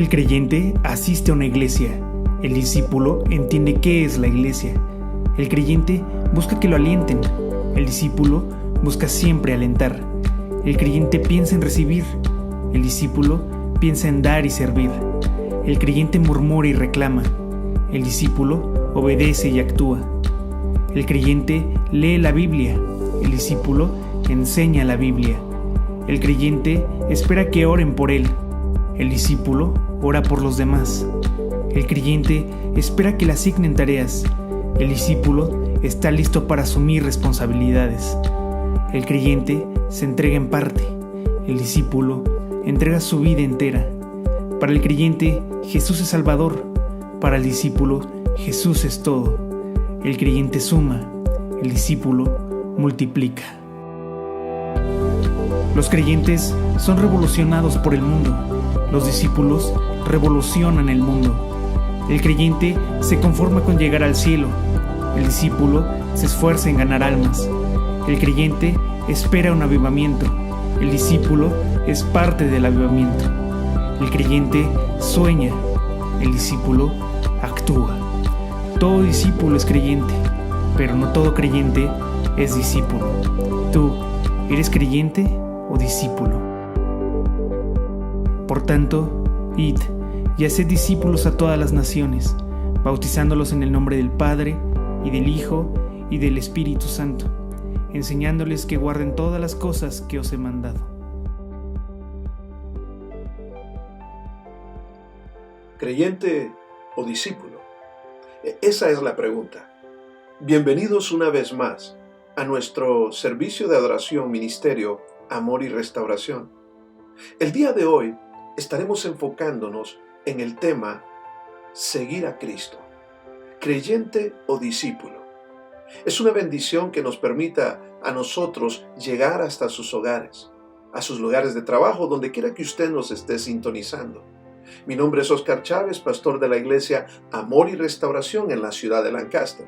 El creyente asiste a una iglesia. El discípulo entiende qué es la iglesia. El creyente busca que lo alienten. El discípulo busca siempre alentar. El creyente piensa en recibir. El discípulo piensa en dar y servir. El creyente murmura y reclama. El discípulo obedece y actúa. El creyente lee la Biblia. El discípulo enseña la Biblia. El creyente espera que oren por él. El discípulo ora por los demás. El creyente espera que le asignen tareas. El discípulo está listo para asumir responsabilidades. El creyente se entrega en parte. El discípulo entrega su vida entera. Para el creyente, Jesús es Salvador. Para el discípulo, Jesús es todo. El creyente suma. El discípulo multiplica. Los creyentes son revolucionados por el mundo. Los discípulos revolucionan el mundo. El creyente se conforma con llegar al cielo. El discípulo se esfuerza en ganar almas. El creyente espera un avivamiento. El discípulo es parte del avivamiento. El creyente sueña. El discípulo actúa. Todo discípulo es creyente, pero no todo creyente es discípulo. ¿Tú eres creyente o discípulo? Por tanto, id y haced discípulos a todas las naciones, bautizándolos en el nombre del Padre, y del Hijo, y del Espíritu Santo, enseñándoles que guarden todas las cosas que os he mandado. ¿Creyente o discípulo? Esa es la pregunta. Bienvenidos una vez más a nuestro servicio de adoración, ministerio, amor y restauración. El día de hoy estaremos enfocándonos en el tema seguir a Cristo. ¿Creyente o discípulo? Es una bendición que nos permita a nosotros llegar hasta sus hogares, a sus lugares de trabajo, donde quiera que usted nos esté sintonizando. Mi nombre es Oscar Chávez, pastor de la iglesia Amor y Restauración en la ciudad de Lancaster.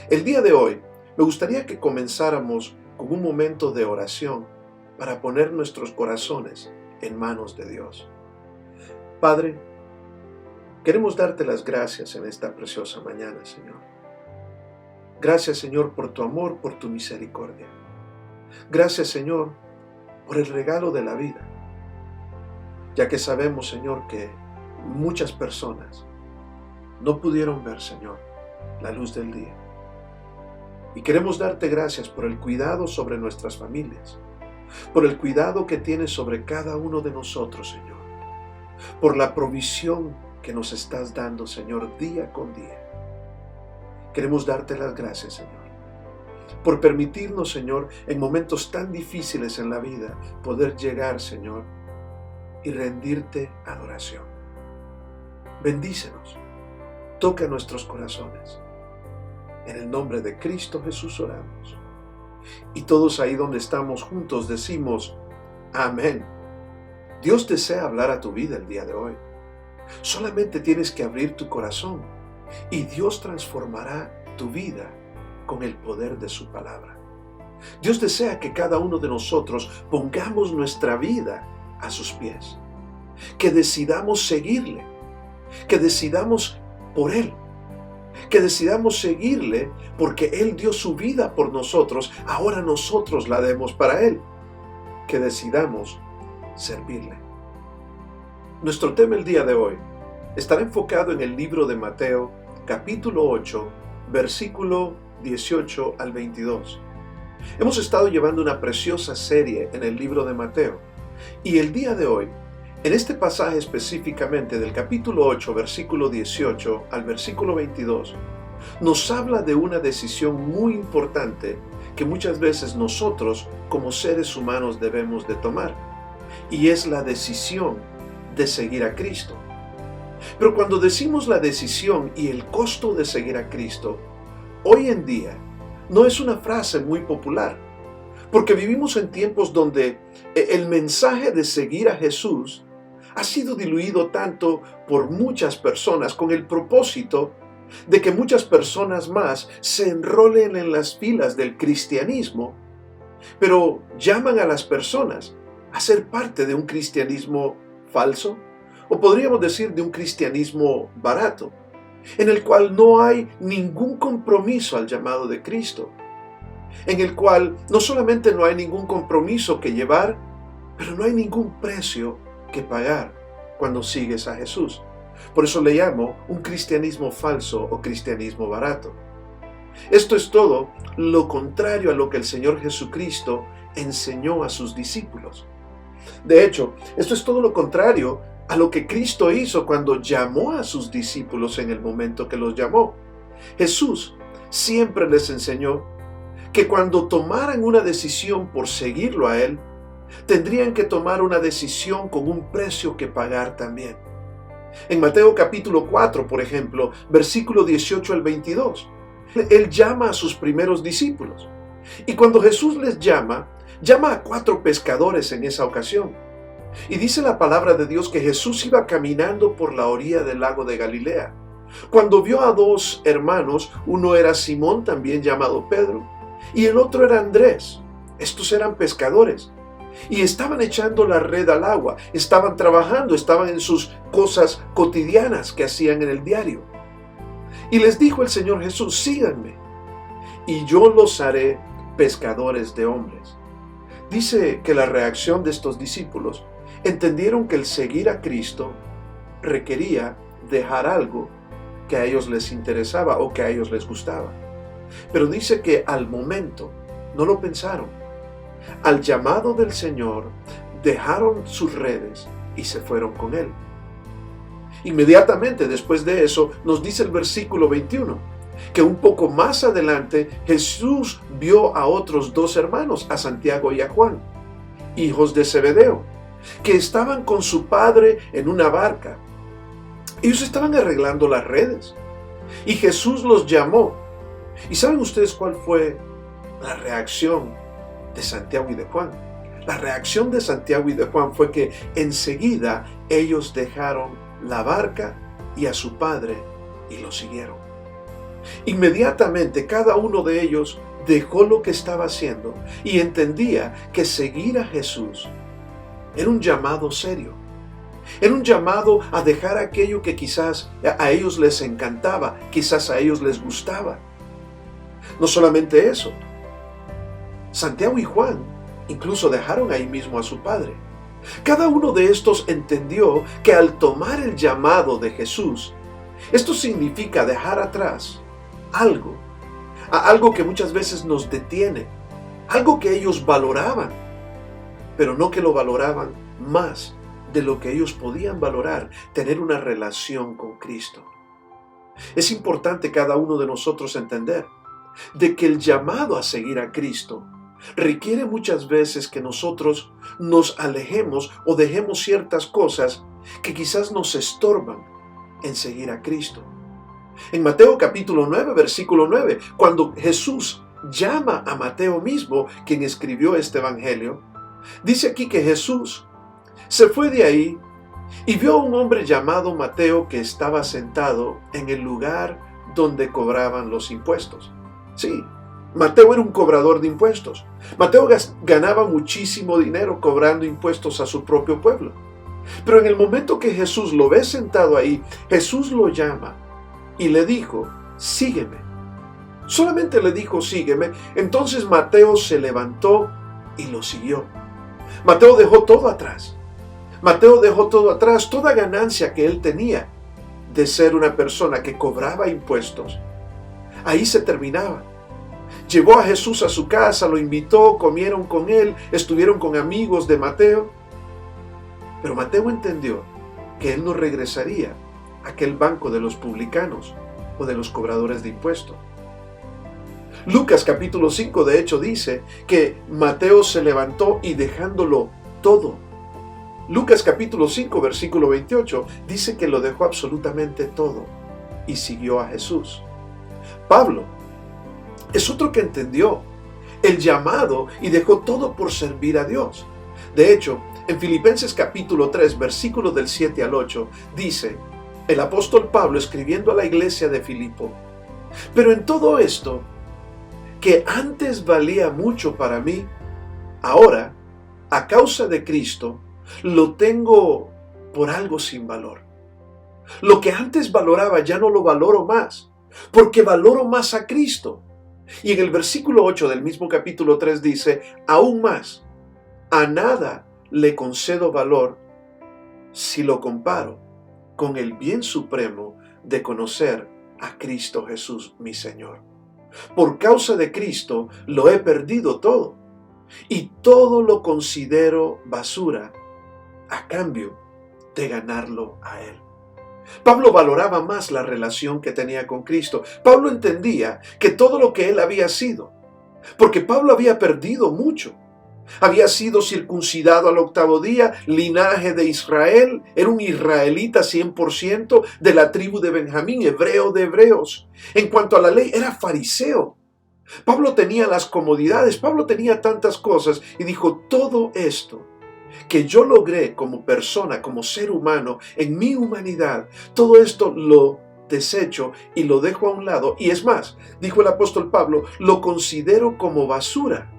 El día de hoy me gustaría que comenzáramos con un momento de oración para poner nuestros corazones en manos de Dios. Padre, queremos darte las gracias en esta preciosa mañana, Señor. Gracias, Señor, por tu amor, por tu misericordia. Gracias, Señor, por el regalo de la vida. Ya que sabemos, Señor, que muchas personas no pudieron ver, Señor, la luz del día. Y queremos darte gracias por el cuidado sobre nuestras familias, por el cuidado que tienes sobre cada uno de nosotros, Señor, por la provisión que nos estás dando, Señor, día con día. Queremos darte las gracias, Señor, por permitirnos, Señor, en momentos tan difíciles en la vida, poder llegar, Señor, y rendirte adoración. Bendícenos, toca nuestros corazones. En el nombre de Cristo Jesús oramos. Y todos ahí donde estamos juntos decimos, amén. Dios desea hablar a tu vida el día de hoy. Solamente tienes que abrir tu corazón y Dios transformará tu vida con el poder de su palabra. Dios desea que cada uno de nosotros pongamos nuestra vida a sus pies, que decidamos seguirle, que decidamos por Él, que decidamos seguirle porque Él dio su vida por nosotros, ahora nosotros la demos para Él, que decidamos servirle. Nuestro tema el día de hoy estará enfocado en el libro de Mateo, capítulo 8, versículo 18 al 22. Hemos estado llevando una preciosa serie en el libro de Mateo, y el día de hoy, en este pasaje específicamente del capítulo 8, versículo 18 al versículo 22, nos habla de una decisión muy importante que muchas veces nosotros como seres humanos debemos de tomar, y es la decisión de seguir a Cristo. Pero cuando decimos la decisión y el costo de seguir a Cristo, hoy en día no es una frase muy popular, porque vivimos en tiempos donde el mensaje de seguir a Jesús ha sido diluido tanto por muchas personas con el propósito de que muchas personas más se enrolen en las filas del cristianismo, pero llaman a las personas a ser parte de un cristianismo falso, o podríamos decir de un cristianismo barato, en el cual no hay ningún compromiso al llamado de Cristo, en el cual no solamente no hay ningún compromiso que llevar, pero no hay ningún precio que pagar cuando sigues a Jesús. Por eso le llamo un cristianismo falso o cristianismo barato. Esto es todo lo contrario a lo que el Señor Jesucristo enseñó a sus discípulos. De hecho, esto es todo lo contrario a lo que Cristo hizo cuando llamó a sus discípulos en el momento que los llamó. Jesús siempre les enseñó que cuando tomaran una decisión por seguirlo a Él, tendrían que tomar una decisión con un precio que pagar también. En Mateo capítulo 4, por ejemplo, versículo 18 al 22, Él llama a sus primeros discípulos. Y cuando Jesús les llama a 4 pescadores en esa ocasión. Y dice la palabra de Dios que Jesús iba caminando por la orilla del lago de Galilea, cuando vio a 2 hermanos, uno era Simón, también llamado Pedro, y el otro era Andrés. Estos eran pescadores. Y estaban echando la red al agua, estaban trabajando, estaban en sus cosas cotidianas que hacían en el diario. Y les dijo el Señor Jesús: síganme, y yo los haré pescadores de hombres. Dice que la reacción de estos discípulos entendieron que el seguir a Cristo requería dejar algo que a ellos les interesaba o que a ellos les gustaba. Pero dice que al momento no lo pensaron. Al llamado del Señor, dejaron sus redes y se fueron con Él. Inmediatamente después de eso, nos dice el versículo 21, que un poco más adelante Jesús vio a otros 2 hermanos, a Santiago y a Juan, hijos de Zebedeo, que estaban con su padre en una barca. Ellos estaban arreglando las redes y Jesús los llamó. ¿Y saben ustedes cuál fue la reacción de Santiago y de Juan? La reacción de Santiago y de Juan fue que enseguida ellos dejaron la barca y a su padre y lo siguieron. Inmediatamente cada uno de ellos dejó lo que estaba haciendo y entendía que seguir a Jesús era un llamado serio. Era un llamado a dejar aquello que quizás a ellos les encantaba, quizás a ellos les gustaba. No solamente eso, Santiago y Juan incluso dejaron ahí mismo a su padre. Cada uno de estos entendió que al tomar el llamado de Jesús, esto significa dejar atrás algo que muchas veces nos detiene, algo que ellos valoraban, pero no que lo valoraban más de lo que ellos podían valorar, tener una relación con Cristo. Es importante cada uno de nosotros entender de que el llamado a seguir a Cristo requiere muchas veces que nosotros nos alejemos o dejemos ciertas cosas que quizás nos estorban en seguir a Cristo. En Mateo capítulo 9, versículo 9, cuando Jesús llama a Mateo mismo, quien escribió este evangelio, dice aquí que Jesús se fue de ahí y vio a un hombre llamado Mateo que estaba sentado en el lugar donde cobraban los impuestos. Sí, Mateo era un cobrador de impuestos. Mateo ganaba muchísimo dinero cobrando impuestos a su propio pueblo. Pero en el momento que Jesús lo ve sentado ahí, Jesús lo llama y le dijo: sígueme. Solamente le dijo: sígueme. Entonces Mateo se levantó y lo siguió. Mateo dejó todo atrás. Mateo dejó todo atrás, toda ganancia que él tenía de ser una persona que cobraba impuestos. Ahí se terminaba. Llevó a Jesús a su casa, lo invitó, comieron con él, estuvieron con amigos de Mateo. Pero Mateo entendió que él no regresaría a aquel banco de los publicanos o de los cobradores de impuestos. Lucas capítulo 5 de hecho dice que Mateo se levantó y dejándolo todo. Lucas capítulo 5 versículo 28 dice que lo dejó absolutamente todo y siguió a Jesús. Pablo es otro que entendió el llamado y dejó todo por servir a Dios. De hecho, en Filipenses capítulo 3, versículos del 7 al 8, dice el apóstol Pablo escribiendo a la iglesia de Filipo: pero en todo esto, que antes valía mucho para mí, ahora, a causa de Cristo, lo tengo por algo sin valor. Lo que antes valoraba ya no lo valoro más, porque valoro más a Cristo. Y en el versículo 8 del mismo capítulo 3 dice, aún más, a nada le concedo valor si lo comparo con el bien supremo de conocer a Cristo Jesús, mi Señor. Por causa de Cristo lo he perdido todo, y todo lo considero basura a cambio de ganarlo a Él. Pablo valoraba más la relación que tenía con Cristo. Pablo entendía que todo lo que él había sido, porque Pablo había perdido mucho. Había sido circuncidado al 8º día, linaje de Israel, era un israelita 100% de la tribu de Benjamín, hebreo de hebreos. En cuanto a la ley, era fariseo. Pablo tenía las comodidades, Pablo tenía tantas cosas y dijo, todo esto que yo logré como persona, como ser humano, en mi humanidad, todo esto lo desecho y lo dejo a un lado. Y es más, dijo el apóstol Pablo, lo considero como basura,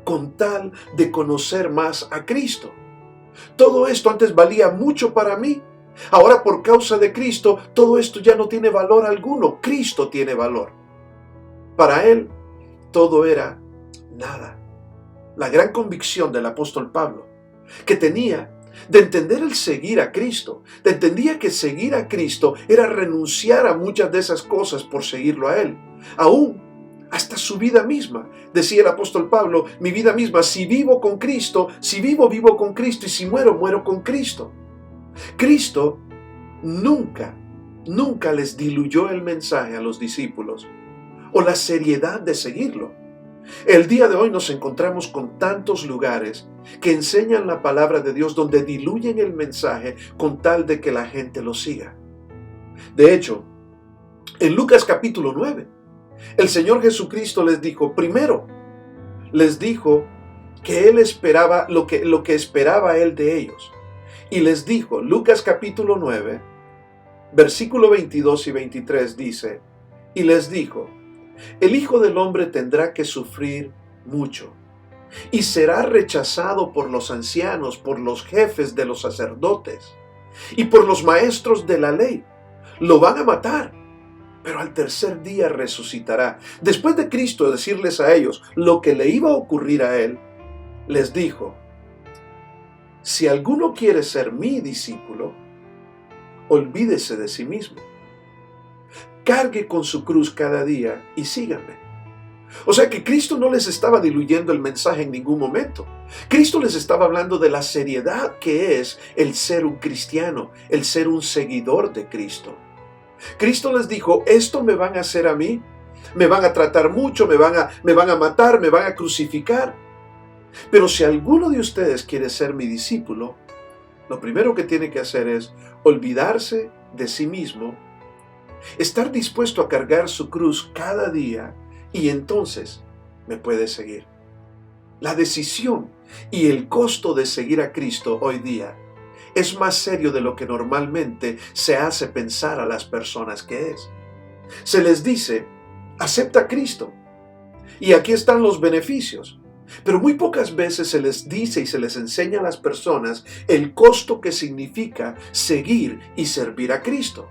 con tal de conocer más a Cristo. Todo esto antes valía mucho para mí. Ahora por causa de Cristo, todo esto ya no tiene valor alguno. Cristo tiene valor. Para él, todo era nada. La gran convicción del apóstol Pablo, que tenía de entender el seguir a Cristo, entendía que seguir a Cristo era renunciar a muchas de esas cosas por seguirlo a Él, aún hasta su vida misma. Decía el apóstol Pablo, mi vida misma, si vivo con Cristo, si vivo, vivo con Cristo, y si muero, muero con Cristo. Cristo nunca les diluyó el mensaje a los discípulos o la seriedad de seguirlo. El día de hoy nos encontramos con tantos lugares que enseñan la palabra de Dios donde diluyen el mensaje con tal de que la gente lo siga. De hecho, en Lucas capítulo 9, el Señor Jesucristo les dijo, primero, les dijo que Él esperaba lo que esperaba Él de ellos. Y les dijo, Lucas capítulo 9, versículo 22 y 23 dice, y les dijo, el Hijo del Hombre tendrá que sufrir mucho y será rechazado por los ancianos, por los jefes de los sacerdotes y por los maestros de la ley. Lo van a matar, pero al tercer día resucitará. Después de Cristo decirles a ellos lo que le iba a ocurrir a Él, les dijo, si alguno quiere ser mi discípulo, olvídese de sí mismo. Cargue con su cruz cada día y síganme. O sea que Cristo no les estaba diluyendo el mensaje en ningún momento. Cristo les estaba hablando de la seriedad que es el ser un cristiano, el ser un seguidor de Cristo. Cristo les dijo, esto me van a hacer a mí, me van a tratar mucho, me van a matar, me van a crucificar. Pero si alguno de ustedes quiere ser mi discípulo, lo primero que tiene que hacer es olvidarse de sí mismo, estar dispuesto a cargar su cruz cada día y entonces me puede seguir. La decisión y el costo de seguir a Cristo hoy día es más serio de lo que normalmente se hace pensar a las personas que es. Se les dice, acepta a Cristo y aquí están los beneficios. Pero muy pocas veces se les dice y se les enseña a las personas el costo que significa seguir y servir a Cristo.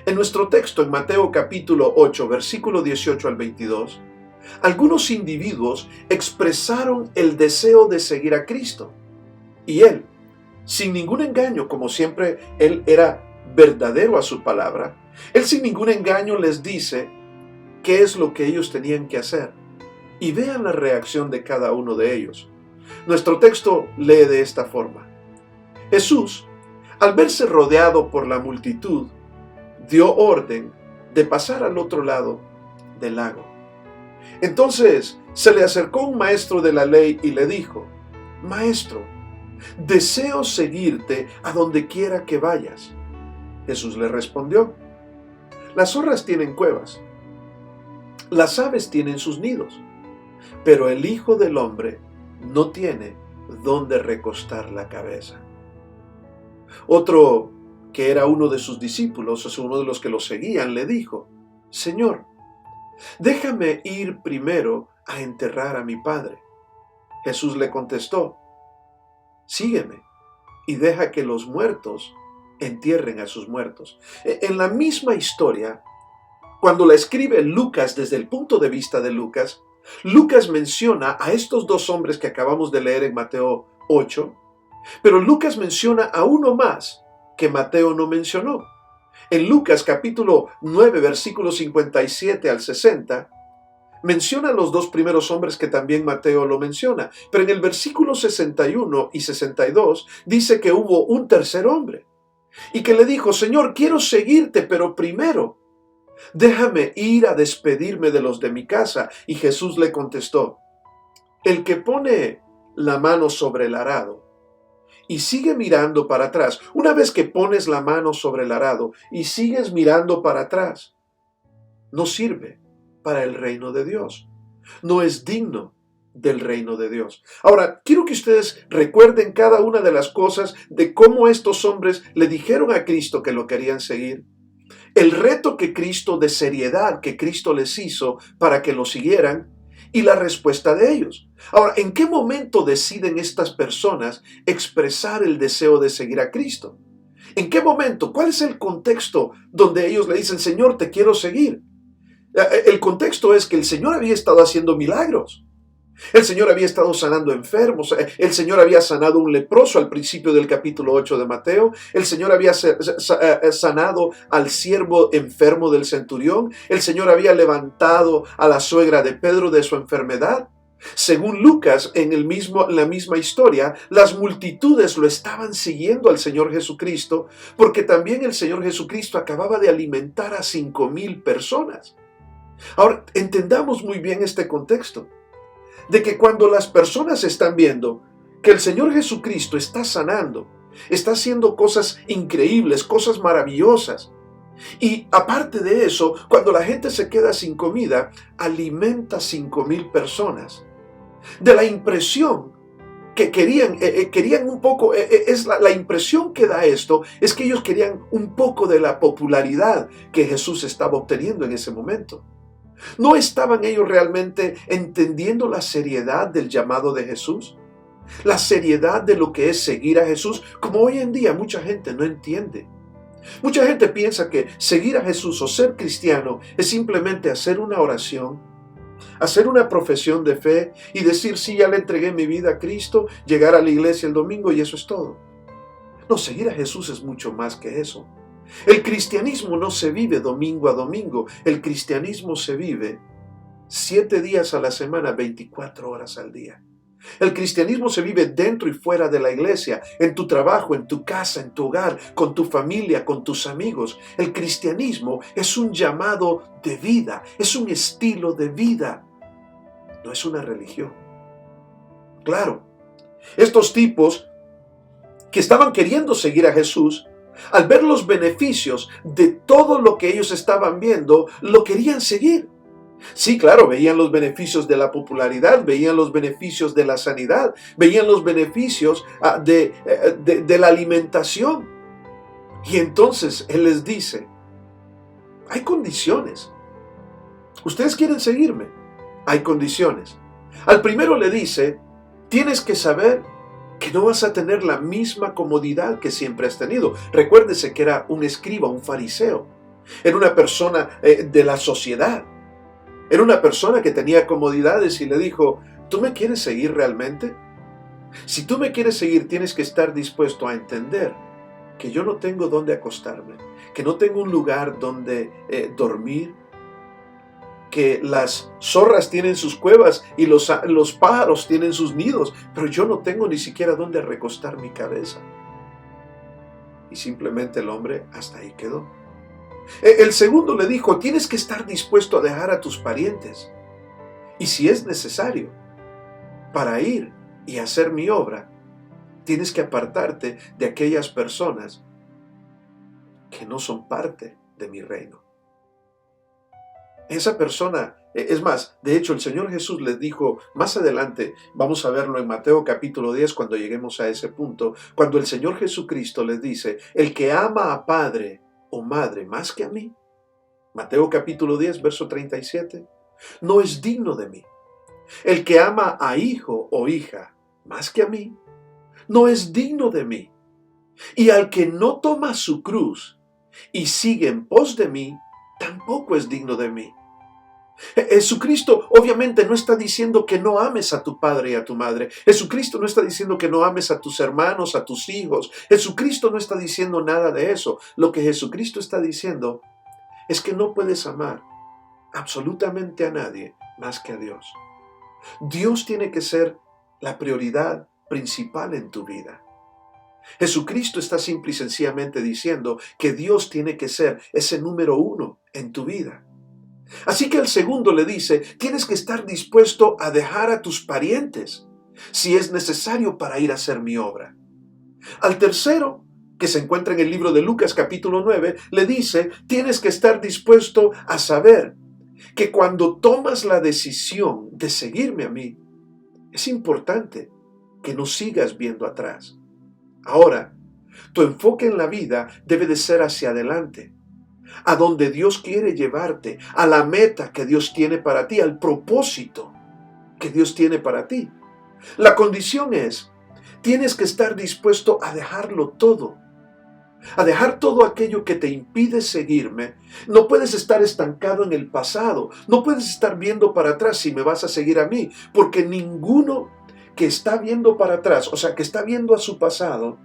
En nuestro texto, en Mateo capítulo 8, versículo 18 al 22, algunos individuos expresaron el deseo de seguir a Cristo. Y Él, sin ningún engaño, como siempre Él era verdadero a su palabra, Él sin ningún engaño les dice qué es lo que ellos tenían que hacer. Y vean la reacción de cada uno de ellos. Nuestro texto lee de esta forma. Jesús, al verse rodeado por la multitud, dio orden de pasar al otro lado del lago. Entonces se le acercó un maestro de la ley y le dijo, Maestro, deseo seguirte a donde quiera que vayas. Jesús le respondió, las zorras tienen cuevas, las aves tienen sus nidos, pero el Hijo del Hombre no tiene dónde recostar la cabeza. Otro, que era uno de sus discípulos, o sea, uno de los que lo seguían, le dijo, Señor, déjame ir primero a enterrar a mi padre. Jesús le contestó, sígueme y deja que los muertos entierren a sus muertos. En la misma historia, cuando la escribe Lucas desde el punto de vista de Lucas, Lucas menciona a estos dos hombres que acabamos de leer en Mateo 8, pero Lucas menciona a uno más que Mateo no mencionó. En Lucas capítulo 9, versículos 57 al 60, menciona a los dos primeros hombres que también Mateo lo menciona, pero en el versículo 61 y 62 dice que hubo un tercer hombre y que le dijo: Señor, quiero seguirte, pero primero déjame ir a despedirme de los de mi casa. Y Jesús le contestó: el que pone la mano sobre el arado y sigue mirando para atrás, una vez que pones la mano sobre el arado y sigues mirando para atrás, no sirve para el reino de Dios. No es digno del reino de Dios. Ahora, quiero que ustedes recuerden cada una de las cosas de cómo estos hombres le dijeron a Cristo que lo querían seguir. El reto que Cristo, de seriedad que Cristo les hizo para que lo siguieran, y la respuesta de ellos. Ahora, ¿en qué momento deciden estas personas expresar el deseo de seguir a Cristo? ¿En qué momento? ¿Cuál es el contexto donde ellos le dicen: Señor, te quiero seguir? El contexto es que el Señor había estado haciendo milagros. El Señor había estado sanando enfermos. El Señor había sanado un leproso al principio del capítulo 8 de Mateo. El Señor había sanado al siervo enfermo del centurión. El Señor había levantado a la suegra de Pedro de su enfermedad. Según Lucas, en la misma historia, las multitudes lo estaban siguiendo al Señor Jesucristo, porque también el Señor Jesucristo acababa de alimentar a 5,000 personas. Ahora, entendamos muy bien este contexto, de que cuando las personas están viendo que el Señor Jesucristo está sanando, está haciendo cosas increíbles, cosas maravillosas, y aparte de eso, cuando la gente se queda sin comida, alimenta 5,000 personas. De la impresión que querían un poco, la impresión que da esto, es que ellos querían un poco de la popularidad que Jesús estaba obteniendo en ese momento. ¿No estaban ellos realmente entendiendo la seriedad del llamado de Jesús? La seriedad de lo que es seguir a Jesús, como hoy en día mucha gente no entiende. Mucha gente piensa que seguir a Jesús o ser cristiano es simplemente hacer una oración, hacer una profesión de fe y decir: sí, ya le entregué mi vida a Cristo, llegar a la iglesia el domingo y eso es todo. No, seguir a Jesús es mucho más que eso. El cristianismo no se vive domingo a domingo. El cristianismo se vive 7 días a la semana, 24 horas al día. El cristianismo se vive dentro y fuera de la iglesia, en tu trabajo, en tu casa, en tu hogar, con tu familia, con tus amigos. El cristianismo es un llamado de vida, es un estilo de vida, no es una religión. Claro, estos tipos que estaban queriendo seguir a Jesús, al ver los beneficios de todo lo que ellos estaban viendo, lo querían seguir. Sí, claro, veían los beneficios de la popularidad, veían los beneficios de la sanidad, veían los beneficios de la alimentación. Y entonces Él les dice: hay condiciones. ¿Ustedes quieren seguirme? Hay condiciones. Al primero le dice: tienes que saber que no vas a tener la misma comodidad que siempre has tenido. Recuérdese que era un escriba, un fariseo. Era una persona de la sociedad. Era una persona que tenía comodidades y le dijo: ¿tú me quieres seguir realmente? Si tú me quieres seguir, tienes que estar dispuesto a entender que yo no tengo dónde acostarme, que no tengo un lugar donde dormir, que las zorras tienen sus cuevas y los pájaros tienen sus nidos, pero yo no tengo ni siquiera dónde recostar mi cabeza. Y simplemente el hombre hasta ahí quedó. El segundo le dijo: tienes que estar dispuesto a dejar a tus parientes, y si es necesario, para ir y hacer mi obra, tienes que apartarte de aquellas personas que no son parte de mi reino. Esa persona, es más, de hecho el Señor Jesús les dijo más adelante, vamos a verlo en Mateo capítulo 10 cuando lleguemos a ese punto, cuando el Señor Jesucristo les dice: el que ama a padre o madre más que a mí, Mateo capítulo 10 verso 37, no es digno de mí. El que ama a hijo o hija más que a mí, no es digno de mí. Y al que no toma su cruz y sigue en pos de mí, tampoco es digno de mí. Jesucristo obviamente no está diciendo que no ames a tu padre y a tu madre. Jesucristo no está diciendo que no ames a tus hermanos, a tus hijos. Jesucristo no está diciendo nada de eso. Lo que Jesucristo está diciendo es que no puedes amar absolutamente a nadie más que a Dios. Dios tiene que ser la prioridad principal en tu vida. Jesucristo está simple y sencillamente diciendo que Dios tiene que ser ese número uno en tu vida. Así que el segundo le dice, tienes que estar dispuesto a dejar a tus parientes si es necesario para ir a hacer mi obra. Al tercero, que se encuentra en el libro de Lucas capítulo 9, le dice, tienes que estar dispuesto a saber que cuando tomas la decisión de seguirme a mí, es importante que no sigas viendo atrás. Ahora, tu enfoque en la vida debe de ser hacia adelante, a donde Dios quiere llevarte, a la meta que Dios tiene para ti, al propósito que Dios tiene para ti. La condición es, tienes que estar dispuesto a dejarlo todo, a dejar todo aquello que te impide seguirme. No puedes estar estancado en el pasado, no puedes estar viendo para atrás si me vas a seguir a mí, porque ninguno que está viendo para atrás, o sea, que está viendo a su pasado,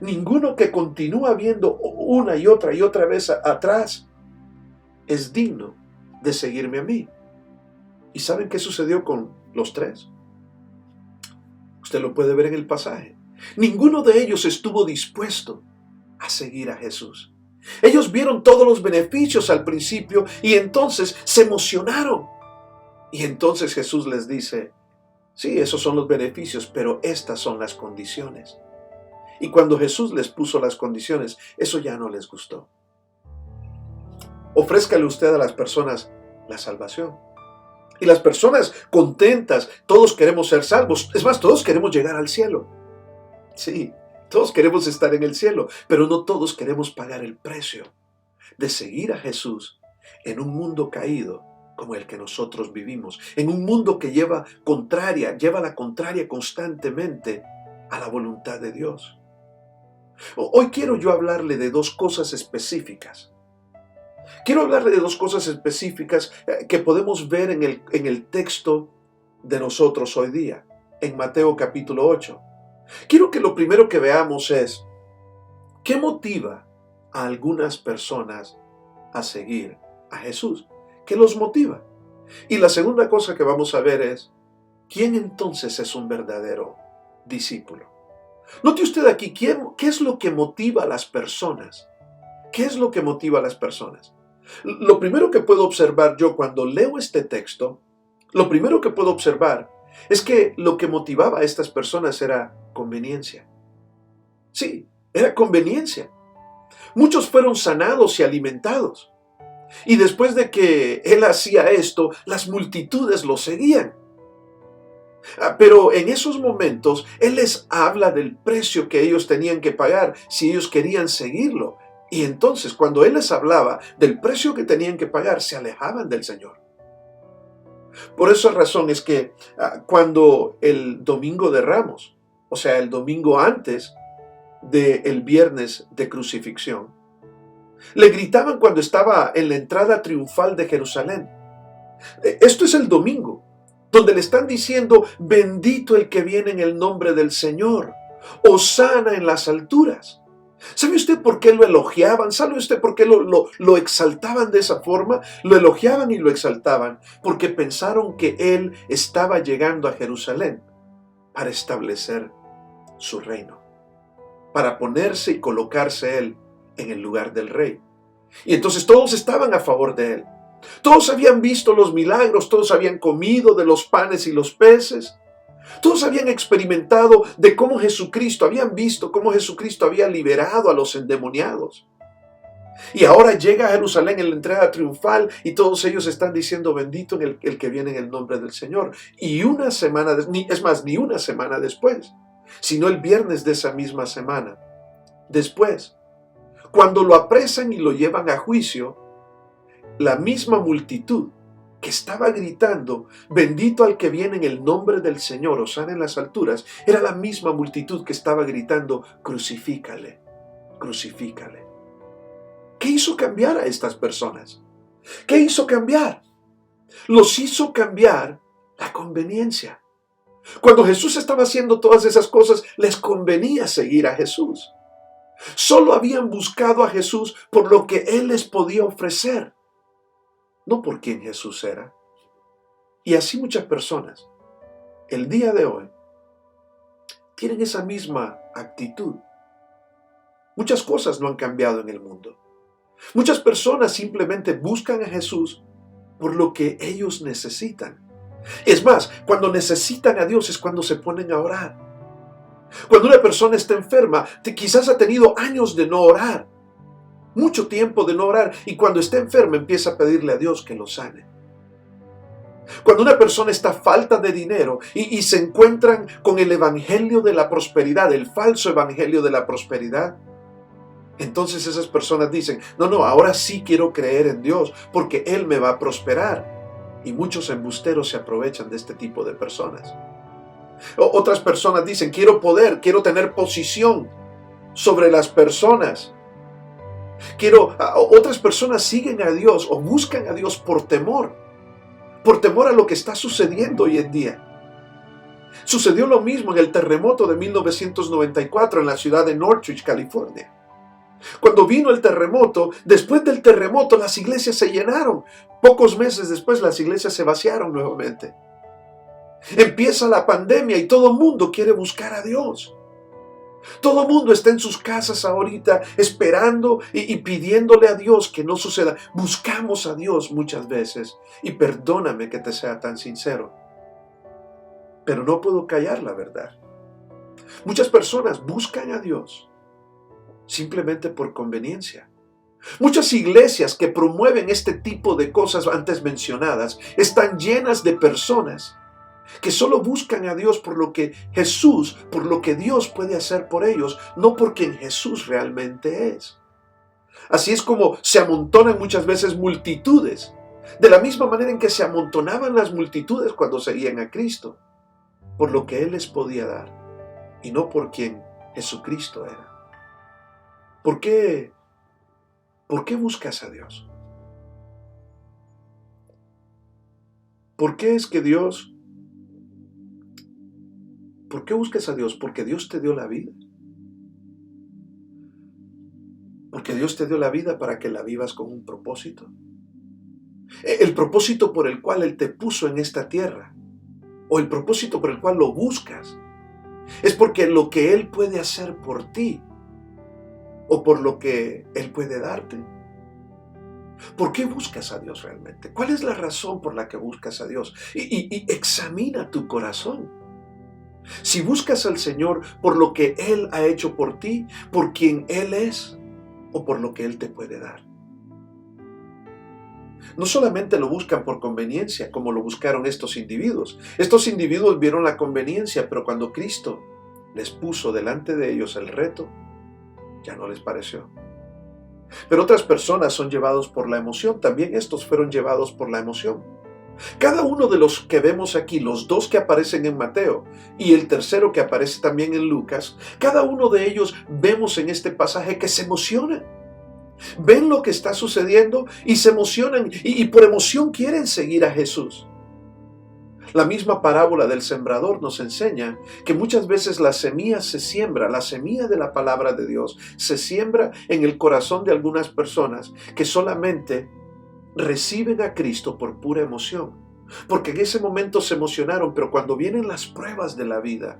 ninguno que continúa viendo una y otra vez atrás es digno de seguirme a mí. ¿Y saben qué sucedió con los tres? Usted lo puede ver en el pasaje. Ninguno de ellos estuvo dispuesto a seguir a Jesús. Ellos vieron todos los beneficios al principio y entonces se emocionaron. Y entonces Jesús les dice, sí, esos son los beneficios, pero estas son las condiciones. Y cuando Jesús les puso las condiciones, eso ya no les gustó. Ofrézcale usted a las personas la salvación. Y las personas contentas, todos queremos ser salvos. Es más, todos queremos llegar al cielo. Sí, todos queremos estar en el cielo, pero no todos queremos pagar el precio de seguir a Jesús en un mundo caído como el que nosotros vivimos. En un mundo que lleva la contraria constantemente a la voluntad de Dios. Hoy quiero yo hablarle de dos cosas específicas. Quiero hablarle de dos cosas específicas que podemos ver en el texto de nosotros hoy día, en Mateo capítulo 8. Quiero que lo primero que veamos es, ¿qué motiva a algunas personas a seguir a Jesús? ¿Qué los motiva? Y la segunda cosa que vamos a ver es, ¿quién entonces es un verdadero discípulo? Note usted aquí, ¿qué es lo que motiva a las personas? ¿Qué es lo que motiva a las personas? Lo primero que puedo observar yo cuando leo este texto, lo primero que puedo observar es que lo que motivaba a estas personas era conveniencia. Sí, era conveniencia. Muchos fueron sanados y alimentados. Y después de que él hacía esto, las multitudes lo seguían. Pero en esos momentos, él les habla del precio que ellos tenían que pagar si ellos querían seguirlo. Y entonces, cuando él les hablaba del precio que tenían que pagar, se alejaban del Señor. Por esa razón es que cuando el domingo de Ramos, o sea, el domingo antes del viernes de crucifixión, le gritaban cuando estaba en la entrada triunfal de Jerusalén. Esto es el domingo, donde le están diciendo, bendito el que viene en el nombre del Señor, hosana en las alturas. ¿Sabe usted por qué lo elogiaban? ¿Sabe usted por qué lo exaltaban de esa forma? Lo elogiaban y lo exaltaban porque pensaron que él estaba llegando a Jerusalén para establecer su reino, para ponerse y colocarse él en el lugar del rey. Y entonces todos estaban a favor de él. Todos habían visto los milagros, todos habían comido de los panes y los peces. Todos habían experimentado de cómo Jesucristo, habían visto cómo Jesucristo había liberado a los endemoniados. Y ahora llega a Jerusalén en la entrada triunfal y todos ellos están diciendo bendito el que viene en el nombre del Señor. Y una semana, ni una semana después, sino el viernes de esa misma semana, después, cuando lo apresan y lo llevan a juicio, la misma multitud que estaba gritando, bendito al que viene en el nombre del Señor, hosana en las alturas, era la misma multitud que estaba gritando, crucifícale, crucifícale. ¿Qué hizo cambiar a estas personas? ¿Qué hizo cambiar? Los hizo cambiar la conveniencia. Cuando Jesús estaba haciendo todas esas cosas, les convenía seguir a Jesús. Solo habían buscado a Jesús por lo que Él les podía ofrecer, no por quién Jesús era. Y así muchas personas, el día de hoy, tienen esa misma actitud. Muchas cosas no han cambiado en el mundo. Muchas personas simplemente buscan a Jesús por lo que ellos necesitan. Es más, cuando necesitan a Dios es cuando se ponen a orar. Cuando una persona está enferma, quizás ha tenido años de no orar, mucho tiempo de no orar, y cuando está enferma empieza a pedirle a Dios que lo sane. Cuando una persona está a falta de dinero y se encuentran con el evangelio de la prosperidad, el falso evangelio de la prosperidad, entonces esas personas dicen, no, ahora sí quiero creer en Dios porque Él me va a prosperar. Y muchos embusteros se aprovechan de este tipo de personas. Otras personas dicen, quiero poder, quiero tener posición sobre las personas. Otras personas siguen a Dios o buscan a Dios por temor a lo que está sucediendo hoy en día. Sucedió lo mismo en el terremoto de 1994 en la ciudad de Northridge, California. Cuando vino el terremoto, después del terremoto las iglesias se llenaron. Pocos meses después las iglesias se vaciaron nuevamente. Empieza la pandemia y todo el mundo quiere buscar a Dios. Todo el mundo está en sus casas ahorita esperando y pidiéndole a Dios que no suceda. Buscamos a Dios muchas veces y perdóname que te sea tan sincero, pero no puedo callar la verdad. Muchas personas buscan a Dios simplemente por conveniencia. Muchas iglesias que promueven este tipo de cosas antes mencionadas están llenas de personas que solo buscan a Dios por lo que Jesús, por lo que Dios puede hacer por ellos, no por quien Jesús realmente es. Así es como se amontonan muchas veces multitudes, de la misma manera en que se amontonaban las multitudes cuando seguían a Cristo, por lo que Él les podía dar, y no por quien Jesucristo era. ¿Por qué buscas a Dios? ¿Por qué es que ¿Por qué buscas a Dios? Porque Dios te dio la vida. Porque Dios te dio la vida para que la vivas con un propósito. El propósito por el cual Él te puso en esta tierra, o el propósito por el cual lo buscas, es porque lo que Él puede hacer por ti, o por lo que Él puede darte. ¿Por qué buscas a Dios realmente? ¿Cuál es la razón por la que buscas a Dios? Y examina tu corazón. Si buscas al Señor por lo que Él ha hecho por ti, por quien Él es, o por lo que Él te puede dar. No solamente lo buscan por conveniencia, como lo buscaron estos individuos. Estos individuos vieron la conveniencia, pero cuando Cristo les puso delante de ellos el reto, ya no les pareció. Pero otras personas son llevados por la emoción. También estos fueron llevados por la emoción. Cada uno de los que vemos aquí, los dos que aparecen en Mateo y el tercero que aparece también en Lucas, cada uno de ellos vemos en este pasaje que se emocionan. Ven lo que está sucediendo y se emocionan y por emoción quieren seguir a Jesús. La misma parábola del sembrador nos enseña que muchas veces la semilla se siembra, la semilla de la palabra de Dios se siembra en el corazón de algunas personas que solamente reciben a Cristo por pura emoción, porque en ese momento se emocionaron, pero cuando vienen las pruebas de la vida,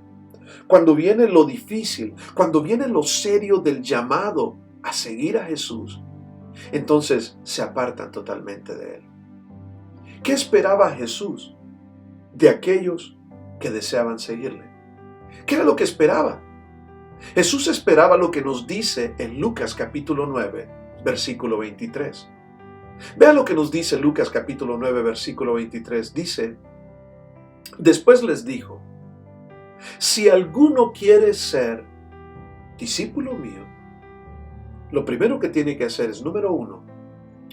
cuando viene lo difícil, cuando viene lo serio del llamado a seguir a Jesús, entonces se apartan totalmente de Él. ¿Qué esperaba Jesús de aquellos que deseaban seguirle? ¿Qué era lo que esperaba? Jesús esperaba lo que nos dice en Lucas capítulo 9, versículo 23. Vea lo que nos dice Lucas capítulo 9, versículo 23. Dice, después les dijo, si alguno quiere ser discípulo mío, lo primero que tiene que hacer es, número 1,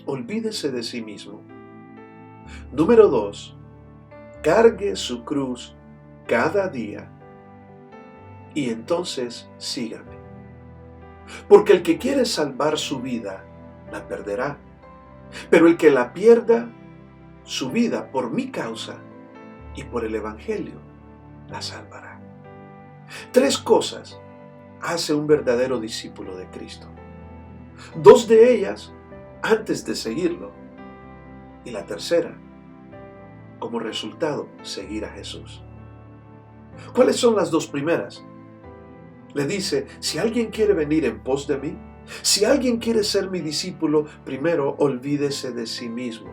olvídese de sí mismo. Número 2, cargue su cruz cada día y entonces sígame. Porque el que quiere salvar su vida, la perderá. Pero el que la pierda, su vida por mi causa y por el Evangelio, la salvará. 3 cosas hace un verdadero discípulo de Cristo. 2 de ellas antes de seguirlo. Y la tercera, como resultado, seguir a Jesús. ¿Cuáles son las 2 primeras? Le dice, si alguien quiere venir en pos de mí, si alguien quiere ser mi discípulo, primero olvídese de sí mismo.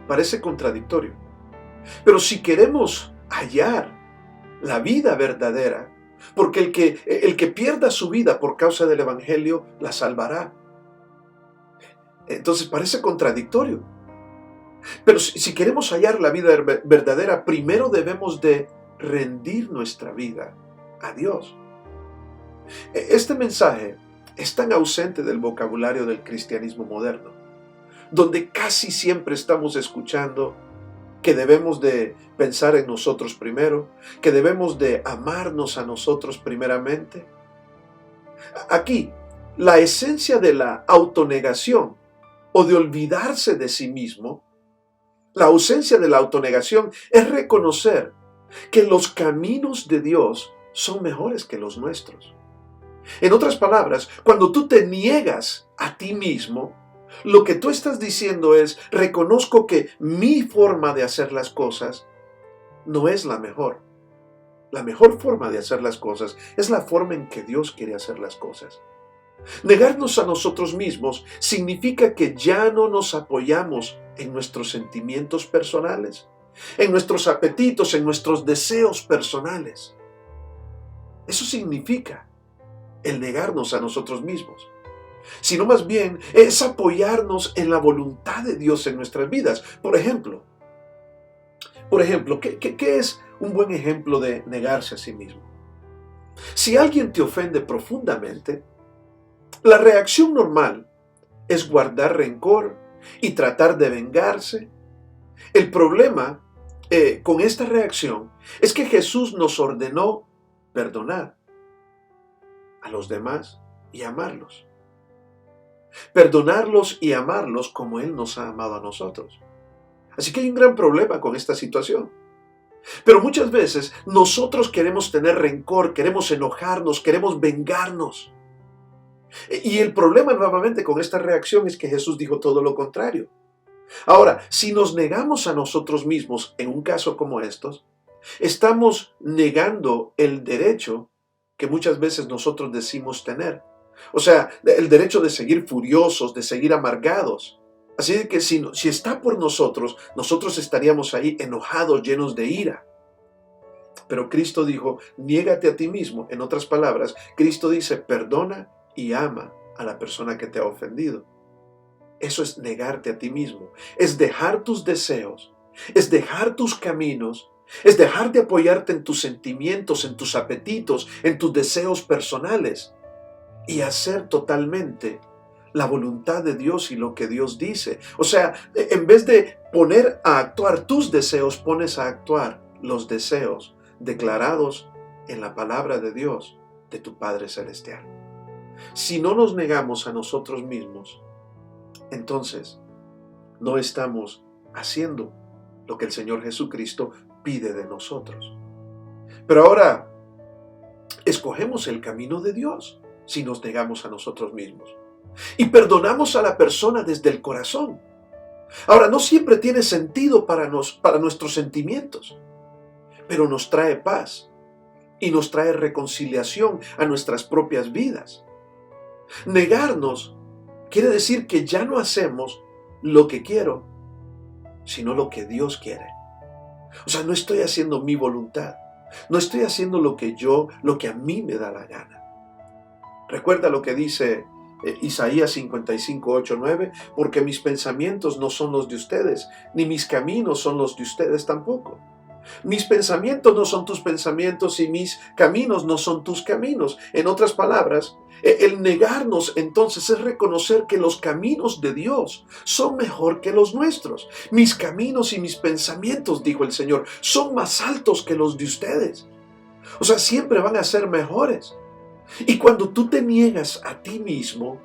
Parece contradictorio. Pero si queremos hallar la vida verdadera, porque el que pierda su vida por causa del Evangelio, la salvará. Entonces parece contradictorio. Pero si queremos hallar la vida verdadera, primero debemos de rendir nuestra vida a Dios. Este mensaje es tan ausente del vocabulario del cristianismo moderno, donde casi siempre estamos escuchando que debemos de pensar en nosotros primero, que debemos de amarnos a nosotros primeramente. Aquí, la esencia de la autonegación o de olvidarse de sí mismo, la ausencia de la autonegación es reconocer que los caminos de Dios son mejores que los nuestros. En otras palabras, cuando tú te niegas a ti mismo, lo que tú estás diciendo es, reconozco que mi forma de hacer las cosas no es la mejor. La mejor forma de hacer las cosas es la forma en que Dios quiere hacer las cosas. Negarnos a nosotros mismos significa que ya no nos apoyamos en nuestros sentimientos personales, en nuestros apetitos, en nuestros deseos personales. Eso significa el negarnos a nosotros mismos, sino más bien es apoyarnos en la voluntad de Dios en nuestras vidas. Por ejemplo, ¿qué es un buen ejemplo de negarse a sí mismo? Si alguien te ofende profundamente, la reacción normal es guardar rencor y tratar de vengarse. El problema con esta reacción es que Jesús nos ordenó perdonar a los demás y amarlos. Perdonarlos y amarlos como Él nos ha amado a nosotros. Así que hay un gran problema con esta situación. Pero muchas veces nosotros queremos tener rencor, queremos enojarnos, queremos vengarnos. Y el problema nuevamente con esta reacción es que Jesús dijo todo lo contrario. Ahora, si nos negamos a nosotros mismos en un caso como estos, estamos negando el derecho que muchas veces nosotros decimos tener. O sea, el derecho de seguir furiosos, de seguir amargados. Así que si está por nosotros, nosotros estaríamos ahí enojados, llenos de ira. Pero Cristo dijo, niégate a ti mismo. En otras palabras, Cristo dice, perdona y ama a la persona que te ha ofendido. Eso es negarte a ti mismo. Es dejar tus deseos, es dejar tus caminos, es dejar de apoyarte en tus sentimientos, en tus apetitos, en tus deseos personales y hacer totalmente la voluntad de Dios y lo que Dios dice. O sea, en vez de poner a actuar tus deseos, pones a actuar los deseos declarados en la palabra de Dios, de tu Padre Celestial. Si no nos negamos a nosotros mismos, entonces no estamos haciendo lo que el Señor Jesucristo pide de nosotros. Pero ahora, escogemos el camino de Dios si nos negamos a nosotros mismos. Y perdonamos a la persona desde el corazón. Ahora, no siempre tiene sentido para nuestros sentimientos, pero nos trae paz y nos trae reconciliación a nuestras propias vidas. Negarnos quiere decir que ya no hacemos lo que quiero, sino lo que Dios quiere. O sea, no estoy haciendo mi voluntad, no estoy haciendo lo que a mí me da la gana. Recuerda lo que dice Isaías 55, 8, 9, porque mis pensamientos no son los de ustedes, ni mis caminos son los de ustedes tampoco. Mis pensamientos no son tus pensamientos y mis caminos no son tus caminos. En otras palabras, el negarnos entonces es reconocer que los caminos de Dios son mejor que los nuestros. Mis caminos y mis pensamientos, dijo el Señor, son más altos que los de ustedes. O sea, siempre van a ser mejores. Y cuando tú te niegas a ti mismo,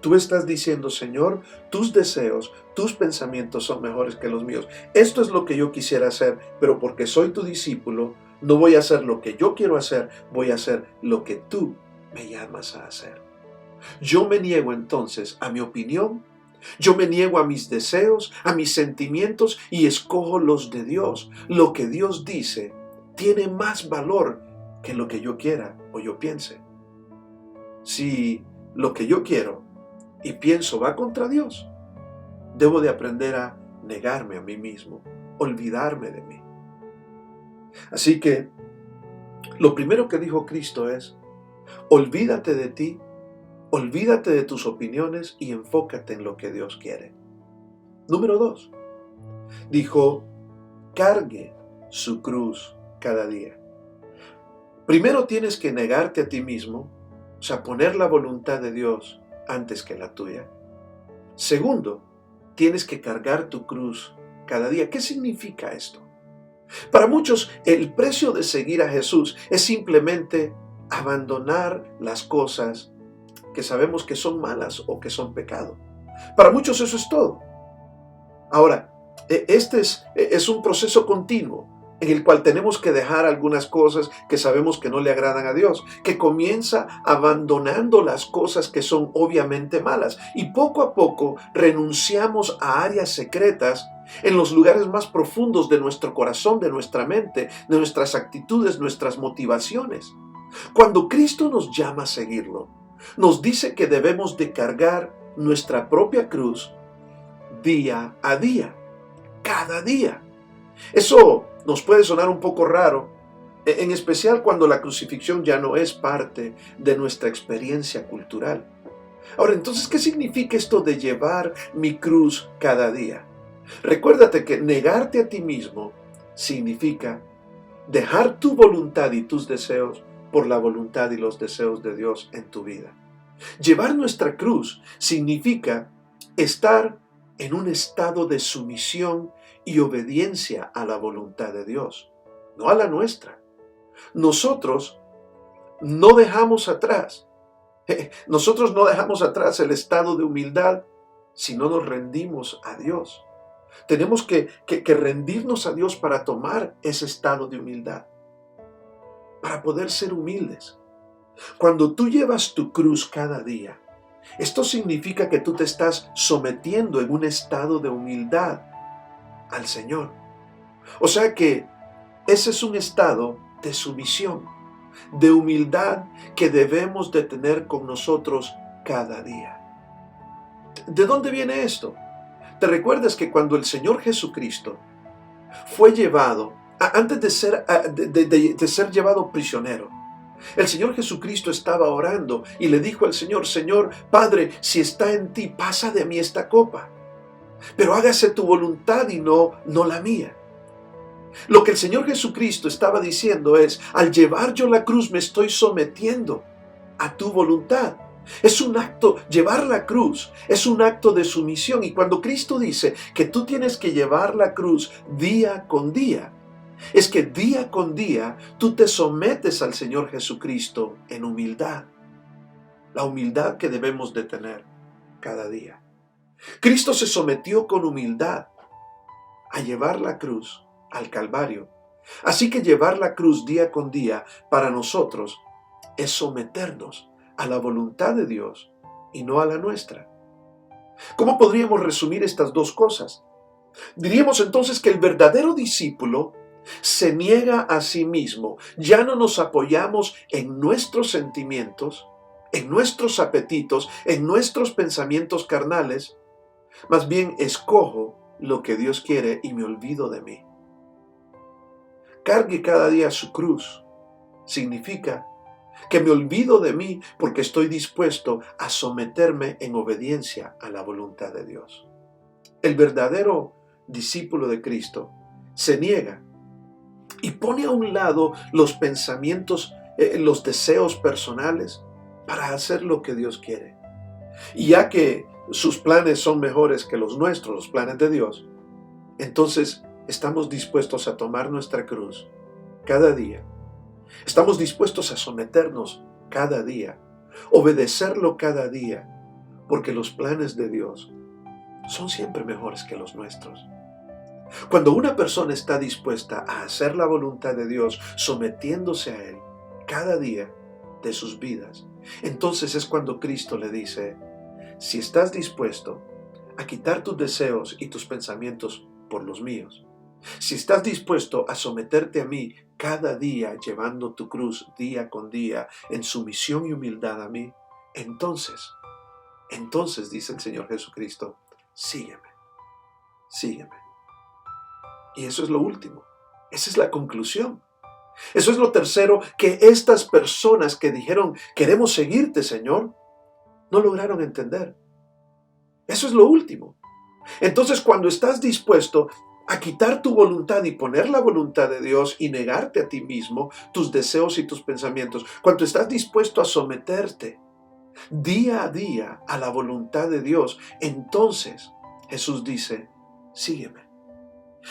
tú estás diciendo, Señor, tus deseos, tus pensamientos son mejores que los míos. Esto es lo que yo quisiera hacer, pero porque soy tu discípulo, no voy a hacer lo que yo quiero hacer, voy a hacer lo que tú me llamas a hacer. Yo me niego entonces a mi opinión, yo me niego a mis deseos, a mis sentimientos y escojo los de Dios. Lo que Dios dice tiene más valor que lo que yo quiera o yo piense. Si lo que yo quiero y pienso va contra Dios, debo de aprender a negarme a mí mismo, olvidarme de mí. Así que lo primero que dijo Cristo es, olvídate de ti, olvídate de tus opiniones y enfócate en lo que Dios quiere. Número 2, dijo, cargue su cruz cada día. Primero tienes que negarte a ti mismo, o sea, poner la voluntad de Dios antes que la tuya. Segundo, tienes que cargar tu cruz cada día. ¿Qué significa esto? Para muchos, el precio de seguir a Jesús es simplemente abandonar las cosas que sabemos que son malas o que son pecado. Para muchos eso es todo. Ahora, este es un proceso continuo en el cual tenemos que dejar algunas cosas que sabemos que no le agradan a Dios, que comienza abandonando las cosas que son obviamente malas y poco a poco renunciamos a áreas secretas en los lugares más profundos de nuestro corazón, de nuestra mente, de nuestras actitudes, nuestras motivaciones. Cuando Cristo nos llama a seguirlo, nos dice que debemos de cargar nuestra propia cruz día a día, cada día. Eso nos puede sonar un poco raro, en especial cuando la crucifixión ya no es parte de nuestra experiencia cultural. Ahora, entonces, ¿qué significa esto de llevar mi cruz cada día? Recuérdate que negarte a ti mismo significa dejar tu voluntad y tus deseos por la voluntad y los deseos de Dios en tu vida. Llevar nuestra cruz significa estar en un estado de sumisión y obediencia a la voluntad de Dios, no a la nuestra. Nosotros no dejamos atrás el estado de humildad si no nos rendimos a Dios. Tenemos que rendirnos a Dios para tomar ese estado de humildad, para poder ser humildes. Cuando tú llevas tu cruz cada día, esto significa que tú te estás sometiendo en un estado de humildad al Señor. O sea que ese es un estado de sumisión, de humildad que debemos de tener con nosotros cada día. ¿De dónde viene esto? ¿Te recuerdas que cuando el Señor Jesucristo fue llevado, antes de ser llevado prisionero, el Señor Jesucristo estaba orando y le dijo al Señor, Señor, Padre, si está en ti, pasa de mí esta copa, pero hágase tu voluntad y no la mía. Lo que el Señor Jesucristo estaba diciendo es, al llevar yo la cruz me estoy sometiendo a tu voluntad. Es un acto, llevar la cruz es un acto de sumisión. Y cuando Cristo dice que tú tienes que llevar la cruz día con día, es que día con día tú te sometes al Señor Jesucristo en humildad. La humildad que debemos de tener cada día. Cristo se sometió con humildad a llevar la cruz al Calvario. Así que llevar la cruz día con día para nosotros es someternos a la voluntad de Dios y no a la nuestra. ¿Cómo podríamos resumir estas dos cosas? Diríamos entonces que el verdadero discípulo se niega a sí mismo. Ya no nos apoyamos en nuestros sentimientos, en nuestros apetitos, en nuestros pensamientos carnales. Más bien escojo lo que Dios quiere y me olvido de mí. Cargue cada día su cruz. Significa que me olvido de mí porque estoy dispuesto a someterme en obediencia a la voluntad de Dios. El verdadero discípulo de Cristo se niega y pone a un lado los pensamientos, los deseos personales para hacer lo que Dios quiere. Y ya que sus planes son mejores que los nuestros, los planes de Dios, entonces estamos dispuestos a tomar nuestra cruz cada día. Estamos dispuestos a someternos cada día, obedecerlo cada día, porque los planes de Dios son siempre mejores que los nuestros. Cuando una persona está dispuesta a hacer la voluntad de Dios, sometiéndose a Él cada día de sus vidas, entonces es cuando Cristo le dice: si estás dispuesto a quitar tus deseos y tus pensamientos por los míos, si estás dispuesto a someterte a mí cada día, llevando tu cruz día con día en sumisión y humildad a mí, entonces dice el Señor Jesucristo, sígueme, sígueme. Y eso es lo último, esa es la conclusión. Eso es lo tercero que estas personas que dijeron, queremos seguirte, Señor, no lograron entender. Eso es lo último. Entonces, cuando estás dispuesto a quitar tu voluntad y poner la voluntad de Dios y negarte a ti mismo, tus deseos y tus pensamientos, cuando estás dispuesto a someterte día a día a la voluntad de Dios, entonces Jesús dice, sígueme.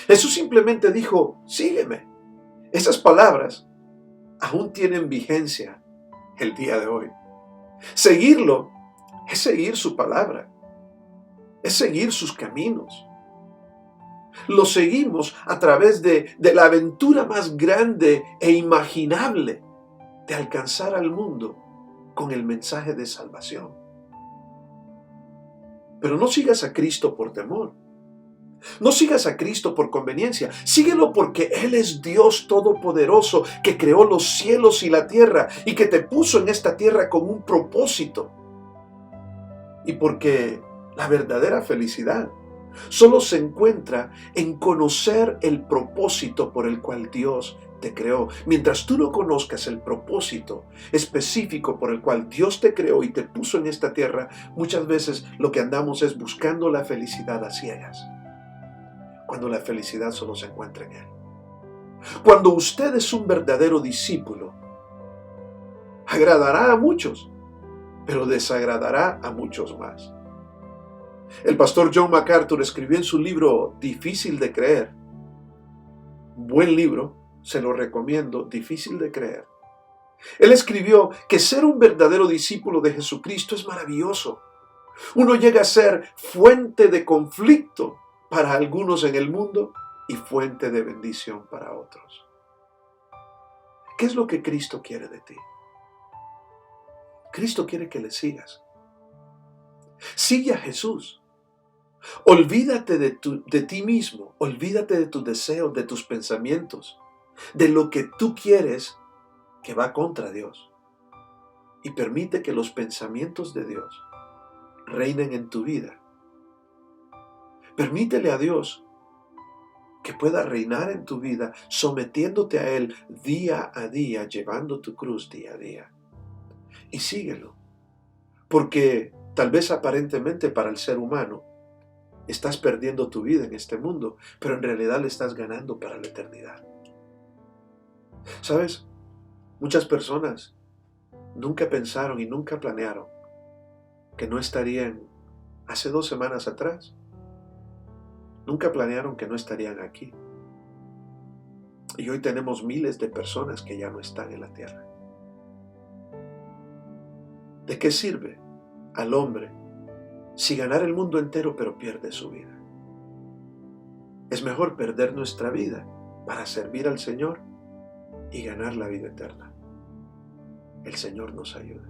Jesús simplemente dijo, sígueme. Esas palabras aún tienen vigencia el día de hoy. Seguirlo es seguir su palabra, es seguir sus caminos. Lo seguimos a través de la aventura más grande e imaginable de alcanzar al mundo con el mensaje de salvación. Pero no sigas a Cristo por temor. No sigas a Cristo por conveniencia. Síguelo porque Él es Dios Todopoderoso que creó los cielos y la tierra y que te puso en esta tierra con un propósito. Y porque la verdadera felicidad solo se encuentra en conocer el propósito por el cual Dios te creó. Mientras tú no conozcas el propósito específico por el cual Dios te creó y te puso en esta tierra, muchas veces lo que andamos es buscando la felicidad a ciegas, cuando la felicidad solo se encuentra en Él. Cuando usted es un verdadero discípulo, agradará a muchos, pero desagradará a muchos más. El pastor John MacArthur escribió en su libro Difícil de creer, buen libro, se lo recomiendo, Difícil de creer. Él escribió que ser un verdadero discípulo de Jesucristo es maravilloso. Uno llega a ser fuente de conflicto para algunos en el mundo y fuente de bendición para otros. ¿Qué es lo que Cristo quiere de ti? Cristo quiere que le sigas. Sigue a Jesús. Olvídate de ti mismo, olvídate de tus deseos, de tus pensamientos, de lo que tú quieres que va contra Dios. Y permite que los pensamientos de Dios reinen en tu vida. Permítele a Dios que pueda reinar en tu vida, sometiéndote a Él día a día, llevando tu cruz día a día. Y síguelo, porque tal vez aparentemente para el ser humano estás perdiendo tu vida en este mundo, pero en realidad le estás ganando para la eternidad. ¿Sabes? Muchas personas nunca pensaron y nunca planearon que no estarían hace 2 semanas atrás. Nunca planearon que no estarían aquí. Y hoy tenemos miles de personas que ya no están en la tierra. ¿De qué sirve al hombre si ganar el mundo entero pero pierde su vida? Es mejor perder nuestra vida para servir al Señor y ganar la vida eterna. El Señor nos ayude.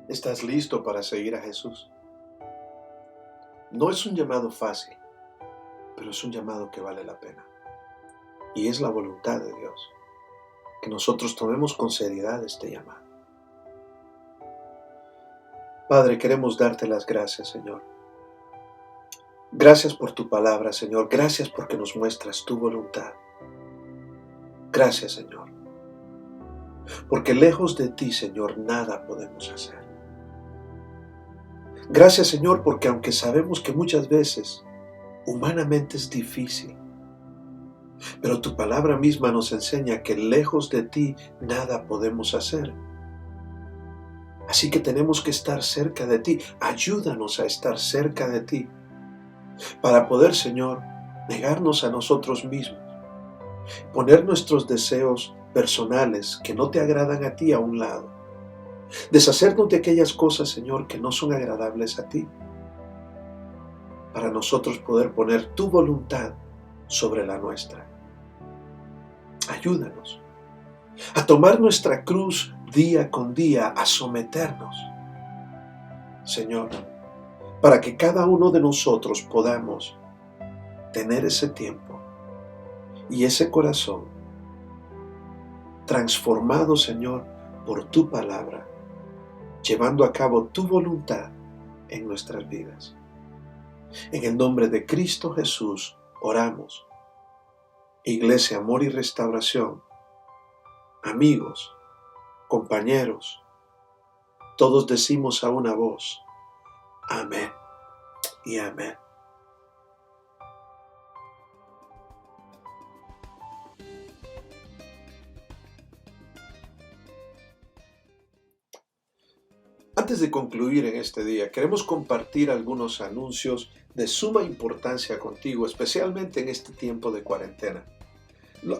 ¿Estás listo para seguir a Jesús? No es un llamado fácil, pero es un llamado que vale la pena. Y es la voluntad de Dios que nosotros tomemos con seriedad este llamado. Padre, queremos darte las gracias, Señor. Gracias por tu palabra, Señor. Gracias porque nos muestras tu voluntad. Gracias, Señor. Porque lejos de ti, Señor, nada podemos hacer. Gracias, Señor, porque aunque sabemos que muchas veces humanamente es difícil, pero tu palabra misma nos enseña que lejos de ti nada podemos hacer. Así que tenemos que estar cerca de ti. Ayúdanos a estar cerca de ti para poder, Señor, negarnos a nosotros mismos, poner nuestros deseos personales que no te agradan a ti a un lado. Deshacernos de aquellas cosas, Señor, que no son agradables a ti, para nosotros poder poner tu voluntad sobre la nuestra. Ayúdanos a tomar nuestra cruz día con día, a someternos, Señor, para que cada uno de nosotros podamos tener ese tiempo y ese corazón transformado, Señor, por tu palabra, llevando a cabo tu voluntad en nuestras vidas. En el nombre de Cristo Jesús oramos. Iglesia, Amor y Restauración, amigos, compañeros, todos decimos a una voz, amén y amén. Antes de concluir en este día, queremos compartir algunos anuncios de suma importancia contigo, especialmente en este tiempo de cuarentena.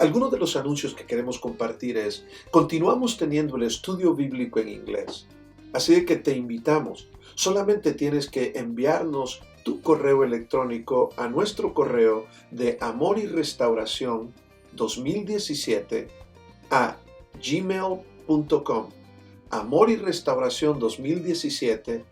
Algunos de los anuncios que queremos compartir es, continuamos teniendo el estudio bíblico en inglés, así que te invitamos, solamente tienes que enviarnos tu correo electrónico a nuestro correo de amoryrestauracion2017 @gmail.com, amoryrestauracion2017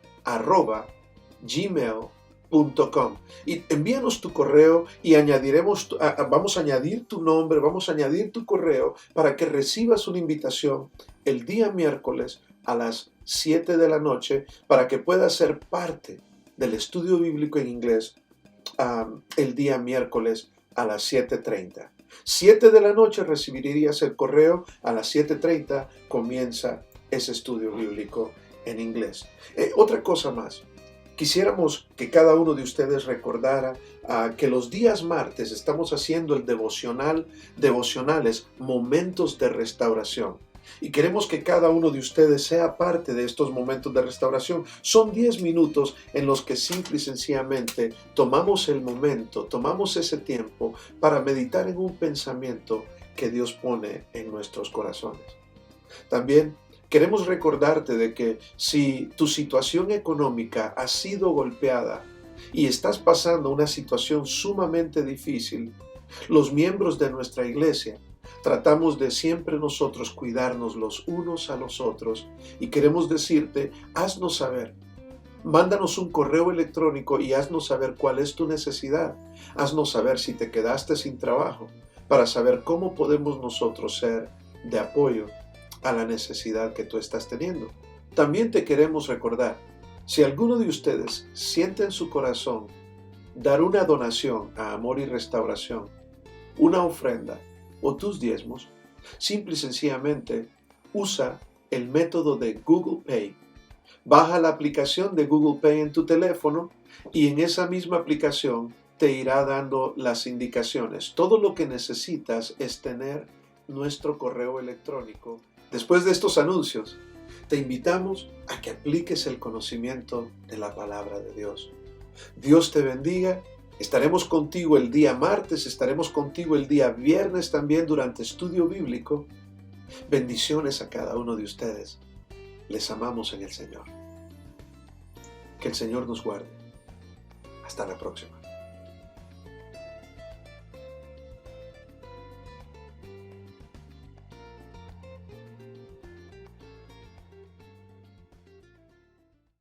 @gmail.com, y envíanos tu correo y vamos a añadir tu nombre, vamos a añadir tu correo para que recibas una invitación el día miércoles a las 7 de la noche para que puedas ser parte del estudio bíblico en inglés el día miércoles a las 7:30. 7 de la noche recibirías el correo, a las 7:30 comienza ese estudio bíblico en inglés. Otra cosa más, quisiéramos que cada uno de ustedes recordara que los días martes estamos haciendo el devocionales Momentos de Restauración. Y queremos que cada uno de ustedes sea parte de estos momentos de restauración. Son 10 minutos en los que simple y sencillamente tomamos el momento, tomamos ese tiempo para meditar en un pensamiento que Dios pone en nuestros corazones. También queremos recordarte de que si tu situación económica ha sido golpeada y estás pasando una situación sumamente difícil, los miembros de nuestra iglesia tratamos de siempre nosotros cuidarnos los unos a los otros y queremos decirte, haznos saber. Mándanos un correo electrónico y haznos saber cuál es tu necesidad. Haznos saber si te quedaste sin trabajo para saber cómo podemos nosotros ser de apoyo a la necesidad que tú estás teniendo. También te queremos recordar, si alguno de ustedes siente en su corazón dar una donación a Amor y Restauración, una ofrenda o tus diezmos, simple y sencillamente usa el método de Google Pay. Baja la aplicación de Google Pay en tu teléfono y en esa misma aplicación te irá dando las indicaciones. Todo lo que necesitas es tener nuestro correo electrónico. Después de estos anuncios, te invitamos a que apliques el conocimiento de la palabra de Dios. Dios te bendiga. Estaremos contigo el día martes, estaremos contigo el día viernes también durante estudio bíblico. Bendiciones a cada uno de ustedes. Les amamos en el Señor. Que el Señor nos guarde. Hasta la próxima.